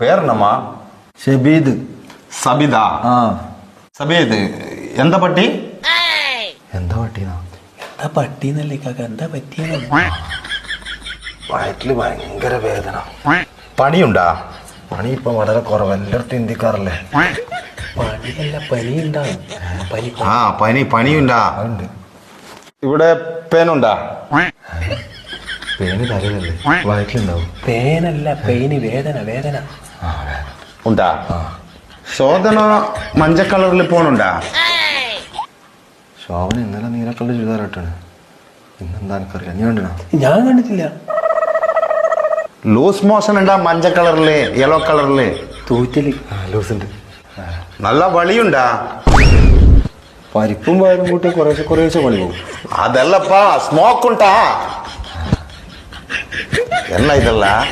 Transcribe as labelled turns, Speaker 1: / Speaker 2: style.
Speaker 1: പേരെന്നമ്മാ?
Speaker 2: ഷബീദ്.
Speaker 1: സബിത.
Speaker 2: ആ
Speaker 1: സബീദ്. എന്താ പട്ടി?
Speaker 2: എന്താ പട്ടിയെന്നാ?
Speaker 3: എന്താ പട്ടിന്നല്ലേ കാക്ക, എന്താ പറ്റിയെന്ന്?
Speaker 2: വയറ്റില് ഭയങ്കര വേദന.
Speaker 1: പണിയുണ്ടാ?
Speaker 2: പണി ഇപ്പൊ വളരെ കുറവ്, എല്ലായിടത്തും ഇന്ത്യക്കാറല്ലേ.
Speaker 3: പണിയല്ല, പനി ഉണ്ടാവും. പനി
Speaker 1: പണിയുണ്ടാ?
Speaker 2: അതുണ്ട്.
Speaker 1: ഇവിടെ പേനുണ്ടാ?
Speaker 2: പേന് തലയിലല്ലേ, വയറ്റിലുണ്ടാവും.
Speaker 3: പേനല്ല, പെയിന്, വേദന.
Speaker 1: ഉണ്ടാ? ശോധന മഞ്ഞ കളറിൽ പോണുണ്ടാ?
Speaker 2: ശോഭന ഇന്നലെ നീലക്കള്ള ചുരിദാറായിട്ടാണ്. ഇന്നെന്താ എനിക്കറിയാം, നീ കണ്ടിനാ?
Speaker 3: ഞാൻ കണ്ടിട്ടില്ല.
Speaker 1: ലൂസ് മോഷൻ ഉണ്ടാ? മഞ്ഞ കളറില്, യെല്ലോ കളറില്
Speaker 3: തൂറ്റല്.
Speaker 2: ലൂസ് ഉണ്ട്.
Speaker 1: നല്ല വളിയുണ്ടാ?
Speaker 2: പരിപ്പും വയറും കൂട്ടി കുറേശ്ശെ പണി പോകും.
Speaker 1: അതല്ലപ്പാ, സ്മോക്ക് ഉണ്ടാ? என்ன இதெல்லாம்?